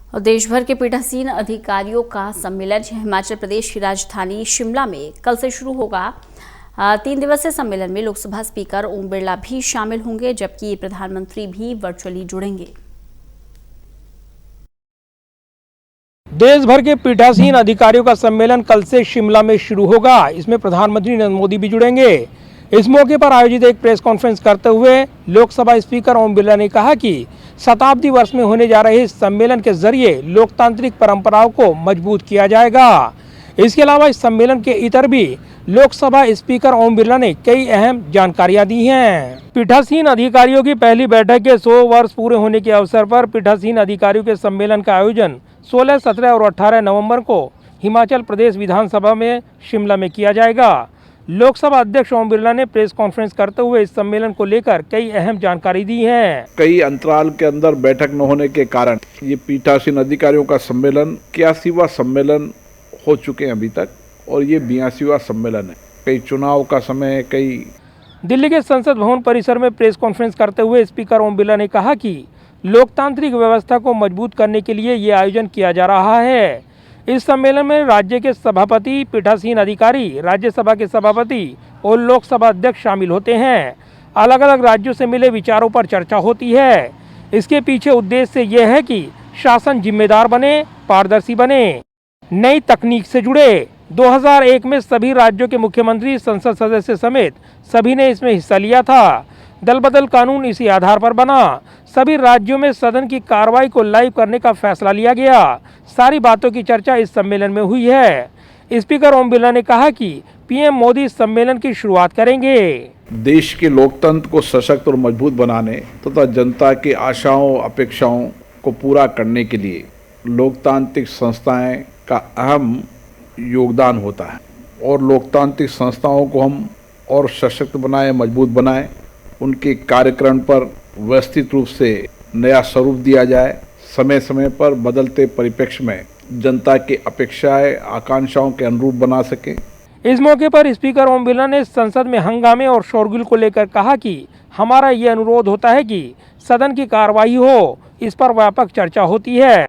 और देश भर के पीठासीन अधिकारियों का सम्मेलन हिमाचल प्रदेश की राजधानी शिमला में कल से शुरू होगा। 3 दिवसीय सम्मेलन में लोकसभा स्पीकर ओम बिरला भी शामिल होंगे, जबकि प्रधानमंत्री भी वर्चुअली जुड़ेंगे। देश भर के पीठासीन अधिकारियों का सम्मेलन कल से शिमला में शुरू होगा। इसमें प्रधानमंत्री नरेंद्र मोदी भी जुड़ेंगे। इस मौके पर आयोजित एक प्रेस कॉन्फ्रेंस करते हुए लोकसभा स्पीकर ओम बिरला ने कहा कि शताब्दी वर्ष में होने जा रहे इस सम्मेलन के जरिए लोकतांत्रिक परंपराओं को मजबूत किया जाएगा। इसके अलावा इस सम्मेलन के इतर भी लोकसभा स्पीकर ओम बिरला ने कई अहम जानकारियां दी हैं। पीठासीन अधिकारियों की पहली बैठक के 100 वर्ष पूरे होने के अवसर पर पीठासीन अधिकारियों के सम्मेलन का आयोजन 16, 17 और 18 नवंबर को हिमाचल प्रदेश विधानसभा में शिमला में किया जाएगा। लोकसभा अध्यक्ष ओम बिरला ने प्रेस कॉन्फ्रेंस करते हुए इस सम्मेलन को लेकर कई अहम जानकारी दी है। कई अंतराल के अंदर बैठक न होने के कारण ये पीठासीन अधिकारियों का सम्मेलन 81वां सम्मेलन हो चुके हैं अभी तक, और ये 82वां सम्मेलन है। कई चुनाव का समय है। कई दिल्ली के संसद भवन परिसर में प्रेस कॉन्फ्रेंस करते हुए स्पीकर ओम बिरला ने कहा कि लोकतांत्रिक व्यवस्था को मजबूत करने के लिए ये आयोजन किया जा रहा है। इस सम्मेलन में राज्य के सभापति, पीठासीन अधिकारी, राज्यसभा के सभापति और लोकसभा अध्यक्ष शामिल होते हैं। अलग अलग राज्यों से मिले विचारों पर चर्चा होती है। इसके पीछे उद्देश्य यह है कि शासन जिम्मेदार बने, पारदर्शी बने, नई तकनीक से जुड़े। 2001 में सभी राज्यों के मुख्यमंत्री, संसद सदस्य समेत सभी ने इसमें हिस्सा लिया था। दल बदल कानून इसी आधार पर बना। सभी राज्यों में सदन की कार्रवाई को लाइव करने का फैसला लिया गया। सारी बातों की चर्चा इस सम्मेलन में हुई है। स्पीकर ओम बिरला ने कहा कि पीएम मोदी इस सम्मेलन की शुरुआत करेंगे। देश के लोकतंत्र को सशक्त और मजबूत बनाने तथा जनता की आशाओं अपेक्षाओं को पूरा करने के लिए लोकतांत्रिक संस्थाएं का अहम योगदान होता है, और लोकतांत्रिक संस्थाओं को हम और सशक्त बनाएं, मजबूत बनाएं, उनके कार्यक्रम पर व्यवस्थित रूप से नया स्वरूप दिया जाए, समय समय पर बदलते परिप्रेक्ष्य में जनता की अपेक्षाएं, आकांक्षाओं के अनुरूप बना सकें। इस मौके पर स्पीकर ओम बिरला ने संसद में हंगामे और शोरगुल को लेकर कहा कि हमारा ये अनुरोध होता है कि सदन की कार्रवाई हो, इस पर व्यापक चर्चा होती है।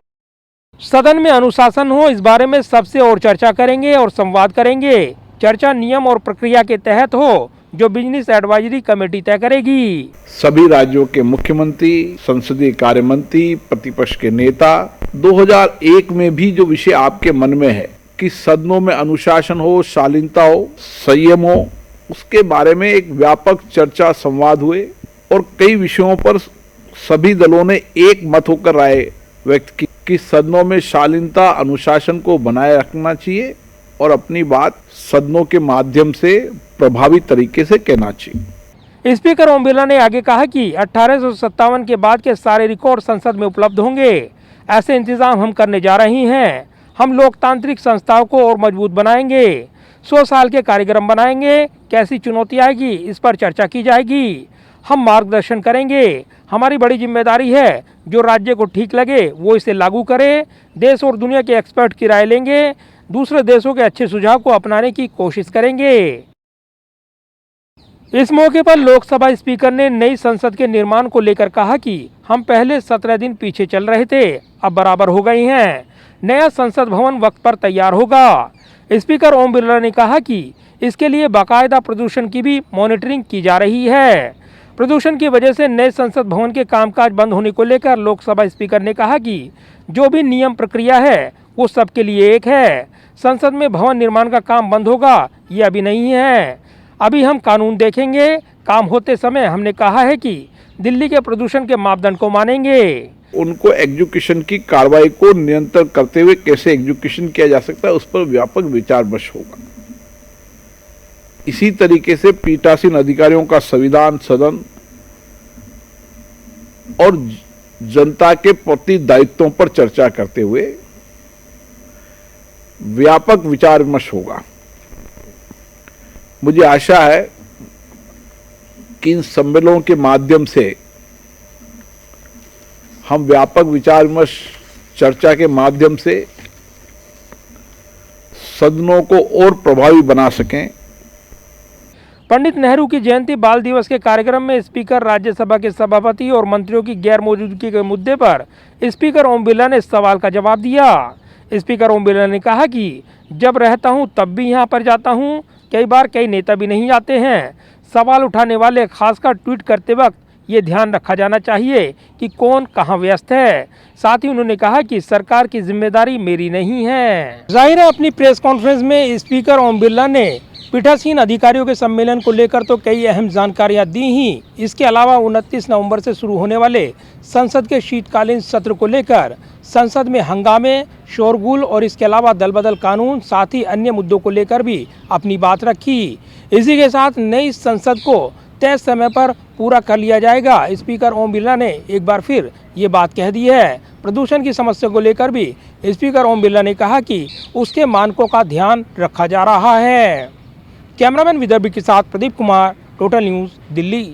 सदन में अनुशासन हो, इस बारे में सबसे और चर्चा करेंगे और संवाद करेंगे। चर्चा नियम और प्रक्रिया के तहत हो, जो बिजनेस एडवाइजरी कमेटी तय करेगी। सभी राज्यों के मुख्यमंत्री, संसदीय कार्य मंत्री, प्रतिपक्ष के नेता 2001 में भी जो विषय आपके मन में है कि सदनों में अनुशासन हो, शालीनता हो, संयम हो, उसके बारे में एक व्यापक चर्चा संवाद हुए, और कई विषयों पर सभी दलों ने एक मत होकर राय व्यक्त की कि सदनों में शालीनता, अनुशासन को बनाए रखना चाहिए और अपनी बात सदनों के माध्यम से प्रभावी तरीके से कहना चाहिए। स्पीकर ओम बिरला ने आगे कहा कि 1857 के बाद के सारे रिकॉर्ड संसद में उपलब्ध होंगे। ऐसे इंतजाम हम करने जा रहे हैं। हम लोकतांत्रिक संस्थाओं को और मजबूत बनाएंगे। 100 साल के कार्यक्रम बनाएंगे। कैसी चुनौती आएगी, इस पर चर्चा की जाएगी। हम मार्गदर्शन करेंगे। हमारी बड़ी जिम्मेदारी है, जो राज्य को ठीक लगे वो इसे लागू करे। देश और दुनिया के एक्सपर्ट की राय लेंगे। दूसरे देशों के अच्छे सुझाव को अपनाने की कोशिश करेंगे। इस मौके पर लोकसभा स्पीकर ने नई संसद के निर्माण को लेकर कहा कि हम पहले 17 दिन पीछे चल रहे थे, अब बराबर हो गए हैं। नया संसद भवन वक्त पर तैयार होगा। स्पीकर ओम बिरला ने कहा कि इसके लिए बाकायदा प्रदूषण की भी मॉनिटरिंग की जा रही है। प्रदूषण की वजह से नए संसद भवन के कामकाज बंद होने को लेकर लोकसभा स्पीकर ने कहा कि जो भी नियम प्रक्रिया है वो सबके लिए एक है। संसद में भवन निर्माण का काम बंद होगा, ये अभी नहीं है। अभी हम कानून देखेंगे। काम होते समय हमने कहा है कि दिल्ली के प्रदूषण के मापदंड को मानेंगे। उनको एग्जीक्यूशन की कार्रवाई को नियंत्रण करते हुए कैसे एग्जीक्यूशन किया जा सकता है, उस पर व्यापक विचार विमर्श होगा। इसी तरीके से पीठासीन अधिकारियों का संविधान, सदन और जनता के प्रति दायित्वों पर चर्चा करते हुए व्यापक विचार विमर्श होगा। मुझे आशा है कि इन सम्मेलनों के माध्यम से हम व्यापक विचार विमर्श, चर्चा के माध्यम से सदनों को और प्रभावी बना सकें। पंडित नेहरू की जयंती बाल दिवस के कार्यक्रम में स्पीकर राज्यसभा के सभापति और मंत्रियों की गैर मौजूदगी के मुद्दे पर स्पीकर ओम बिरला ने सवाल का जवाब दिया। स्पीकर ओम बिरला ने कहा कि जब रहता हूं तब भी यहां पर जाता हूं, कई बार कई नेता भी नहीं आते हैं। सवाल उठाने वाले खासकर ट्वीट करते वक्त ये ध्यान रखा जाना चाहिए कि कौन कहां व्यस्त है। साथ ही उन्होंने कहा कि सरकार की जिम्मेदारी मेरी नहीं है। जाहिर है अपनी प्रेस कॉन्फ्रेंस में स्पीकर ओम बिरला ने पीठासीन अधिकारियों के सम्मेलन को लेकर तो कई अहम जानकारियां दी ही। इसके अलावा 29 नवंबर से शुरू होने वाले संसद के शीतकालीन सत्र को लेकर संसद में हंगामे, शोरगुल और इसके अलावा दल बदल कानून, साथ ही अन्य मुद्दों को लेकर भी अपनी बात रखी। इसी के साथ नई संसद को तय समय पर पूरा कर लिया जाएगा। स्पीकर ओम बिरला ने एक बार फिर ये बात कह दी है। प्रदूषण की समस्या को लेकर भी स्पीकर ओम बिरला ने कहा कि उसके मानकों का ध्यान रखा जा रहा है। कैमरामैन विदर्भी के साथ प्रदीप कुमार, टोटल न्यूज़, दिल्ली।